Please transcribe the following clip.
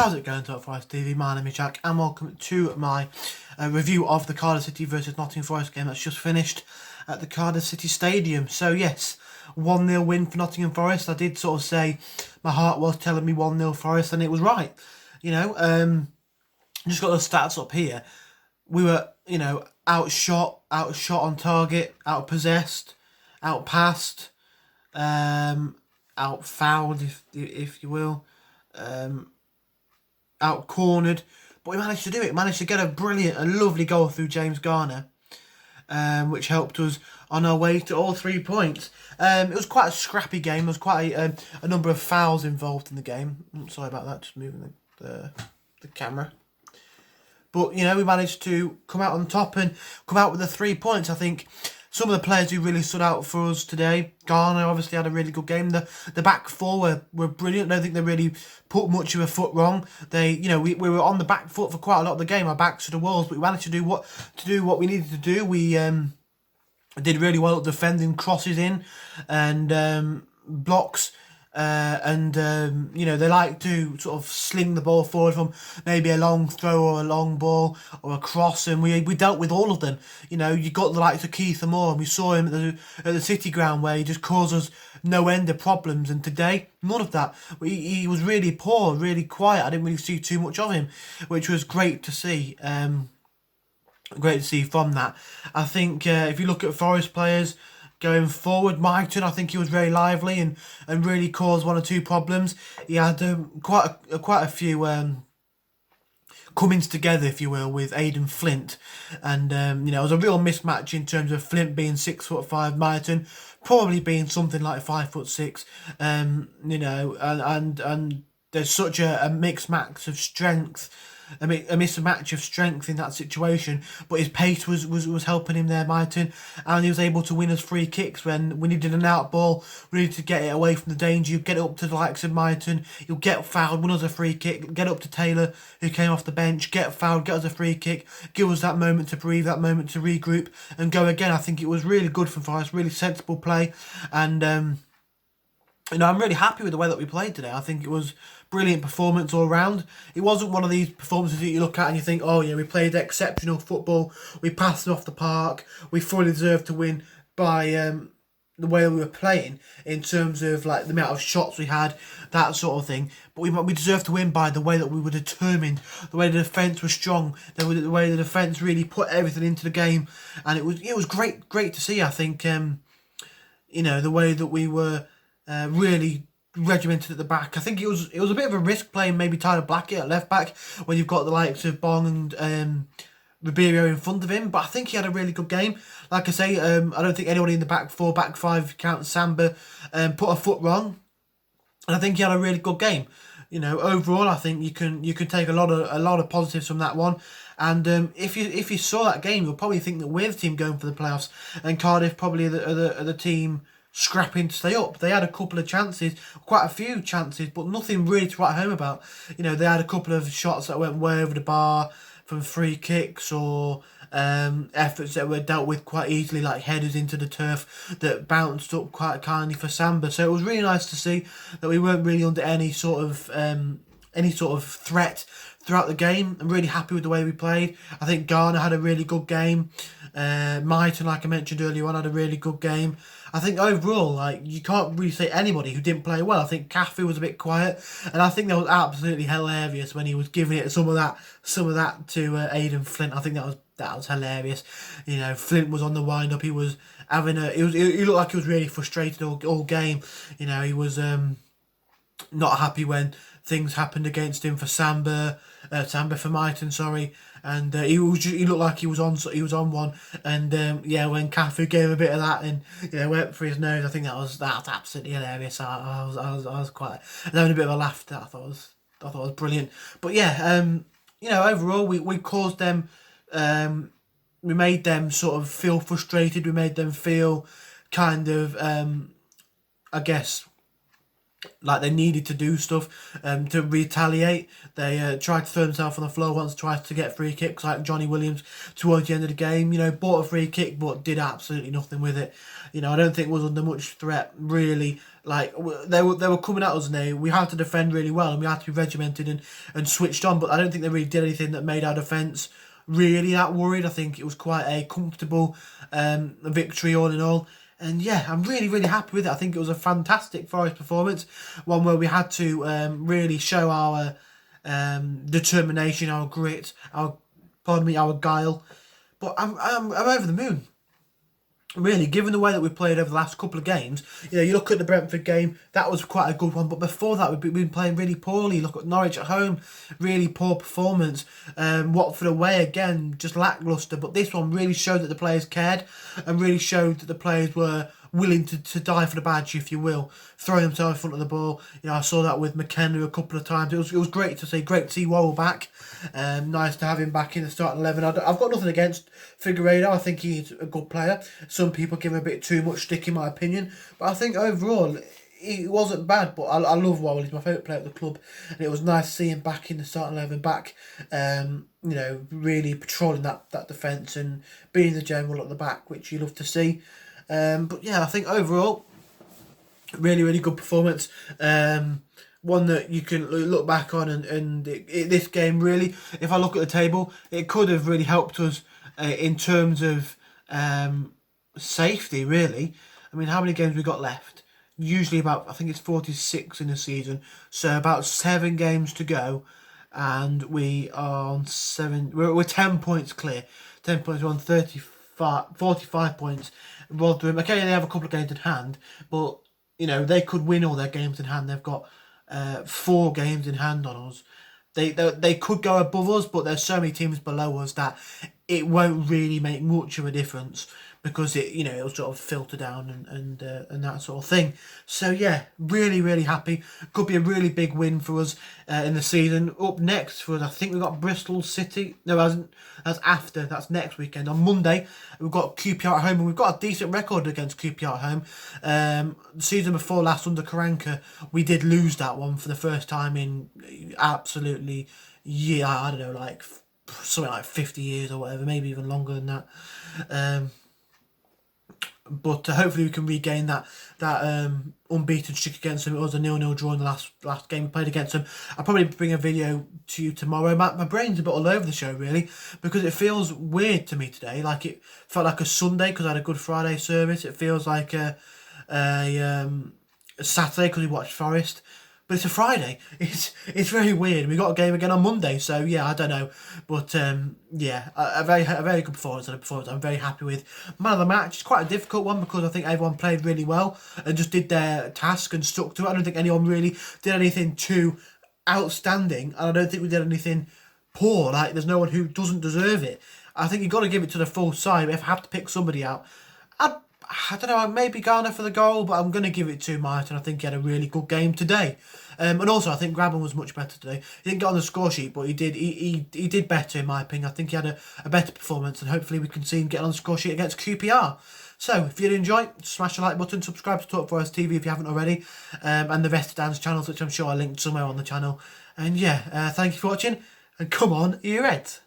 How's it going, Top Forest TV? My name is Jack, and welcome to my review of the Cardiff City versus Nottingham Forest game that's just finished at the Cardiff City Stadium. So yes, 1-0 win for Nottingham Forest. I did sort of say my heart was telling me 1-0 Forest, and it was right. Just got the stats up here. We were, outshot on target, outpossessed, outpassed, outfouled, if you will. Out cornered, but we managed to do it. Managed to get a lovely goal through James Garner, which helped us on our way to all 3 points. It was quite a scrappy game. There was quite a number of fouls involved in the game. Sorry about that, just moving the camera. But, we managed to come out on top and come out with the 3 points. I think some of the players who really stood out for us today, Garner obviously had a really good game. The back four were brilliant. I don't think they really put much of a foot wrong. We were on the back foot for quite a lot of the game. Our backs to the walls, but we managed to do what we needed to do. We did really well at defending crosses in and blocks. They like to sort of sling the ball forward from maybe a long throw or a long ball or a cross, and we dealt with all of them. You got the likes of Keith Moore, and we saw him at the City ground where he just caused us no end of problems, and today none of that. He was really poor, really quiet. I didn't really see too much of him, which was great to see. Great to see from that. I think if you look at Forest players going forward, Myton, I think he was very lively and really caused 1 or 2 problems. He had quite a few comings together, if you will, with Aidan Flint, and it was a real mismatch in terms of Flint being 6'5", Myton probably being something like 5'6", and there's such a mixed match of strength. A mismatch of strength in that situation, but his pace was helping him there, Myton, and he was able to win us free kicks when we needed an out ball. We needed to get it away from the danger. You get it up to the likes of Myton, you'll get fouled, win us a free kick, get up to Taylor, who came off the bench, get fouled, get us a free kick, give us that moment to breathe, that moment to regroup and go again. I think it was really good from Forest, really sensible play, and I'm really happy with the way that we played today. I think it was brilliant performance all round. It wasn't one of these performances that you look at and you think, oh yeah, we played exceptional football, we passed it off the park, we fully deserved to win by the way we were playing in terms of like the amount of shots we had, that sort of thing. But we deserved to win by the way that we were determined, the way the defence was strong, the way the defence really put everything into the game, and it was great to see. I think the way that we were really regimented at the back. I think it was a bit of a risk playing maybe Tyler Blackett at left back when you've got the likes of Bong and Ribeiro in front of him, but I think he had a really good game. Like I say, I don't think anybody in the back four, back five, counting Samba, put a foot wrong, and I think he had a really good game. Overall, I think you can take a lot of positives from that one. And if you saw that game, you'll probably think that we're the team going for the playoffs, and Cardiff probably are the team scrapping to stay up. They had a couple of chances, quite a few chances, but nothing really to write home about. They had a couple of shots that went way over the bar from free kicks or efforts that were dealt with quite easily, like headers into the turf that bounced up quite kindly for Samba. So it was really nice to see that we weren't really under any sort of threat throughout the game. I'm really happy with the way we played. I think Garner had a really good game. Myton, like I mentioned earlier on, had a really good game. I think overall, you can't really say anybody who didn't play well. I think Cafu was a bit quiet, and I think that was absolutely hilarious when he was giving it some of that to Aidan Flint. I think that was hilarious. Flint was on the wind up. He was having he looked like he was really frustrated all game. He was not happy when things happened against him for Samba for Myton, sorry, and he looked like he was on one, and when Cafu gave him a bit of that and went for his nose, I think that's absolutely hilarious. I was having a bit of a laugh. That I thought was brilliant. But overall we caused them. We made them sort of feel frustrated. We made them feel kind of I guess like they needed to do stuff to retaliate. They tried to throw themselves on the floor once, tried to get free kicks like Johnny Williams towards the end of the game. You know, bought a free kick but did absolutely nothing with it. You know, I don't think it was under much threat really. Like they were coming at us and we had to defend really well and we had to be regimented and switched on. But I don't think they really did anything that made our defence really that worried. I think it was quite a comfortable victory all in all. And yeah, I'm really, really happy with it. I think it was a fantastic Forest performance. One where we had to really show our determination, our grit, our guile. But I'm over the moon. Really, given the way that we played over the last couple of games, you know, you look at the Brentford game, that was quite a good one. But before that, we've been playing really poorly. Look at Norwich at home, really poor performance. Watford away, again, just lacklustre. But this one really showed that the players cared and really showed that the players were willing to die for the badge, if you will, throwing themselves in front of the ball. You know, I saw that with McKenna a couple of times. It was great to see Worrell back. Nice to have him back in the starting 11. I've got nothing against Figueiredo. I think he's a good player. Some people give him a bit too much stick, in my opinion, but I think overall he wasn't bad. But I love Worrell. He's my favourite player at the club, and it was nice to see him back in the starting 11, back you know, really patrolling that defence and being the general at the back, which you love to see. But yeah, I think overall, really, really good performance. One that you can look back on, and this game really, if I look at the table, it could have really helped us in terms of safety, really. I mean, how many games we got left? Usually about, I think it's 46 in the season, so about 7 games to go, and we are on 7, we're 10 points clear. 10 points, we're on 45 points. Rotherham, okay, they have a couple of games in hand, but you know, they could win all their games in hand. They've got 4 games in hand on us. They could go above us, but there's so many teams below us that it won't really make much of a difference, because it'll sort of filter down and that sort of thing. So yeah, really, really happy. Could be a really big win for us in the season. Up next for us, I think we've got Bristol City. No, that's after. That's next weekend. On Monday, we've got QPR at home, and we've got a decent record against QPR at home. The season before last under Karanka, we did lose that one for the first time in absolutely, I don't know, like something like 50 years or whatever, maybe even longer than that. But hopefully we can regain that unbeaten streak against them. It was a 0-0 draw in the last game we played against them. I'll probably bring a video to you tomorrow. My brain's a bit all over the show, really, because it feels weird to me today. Like, it felt like a Sunday because I had a Good Friday service. It feels like a Saturday because we watched Forest. But it's a Friday. It's very weird. We got a game again on Monday, so yeah, I don't know. But yeah, a very good performance, and a performance I'm very happy with. Man of the match, it's quite a difficult one because I think everyone played really well and just did their task and stuck to it. I don't think anyone really did anything too outstanding, and I don't think we did anything poor. Like, there's no one who doesn't deserve it. I think you've got to give it to the full side. If I have to pick somebody out, I don't know, maybe Garner for the goal, but I'm going to give it to Martin. I think he had a really good game today. And also, I think Grabban was much better today. He didn't get on the score sheet, but he did better, in my opinion. I think he had a better performance, and hopefully we can see him get on the score sheet against QPR. So, if you did enjoy, smash the like button, subscribe to Talk Forest TV if you haven't already, and the rest of Dan's channels, which I'm sure I linked somewhere on the channel. And yeah, thank you for watching, and come on, ear Reds.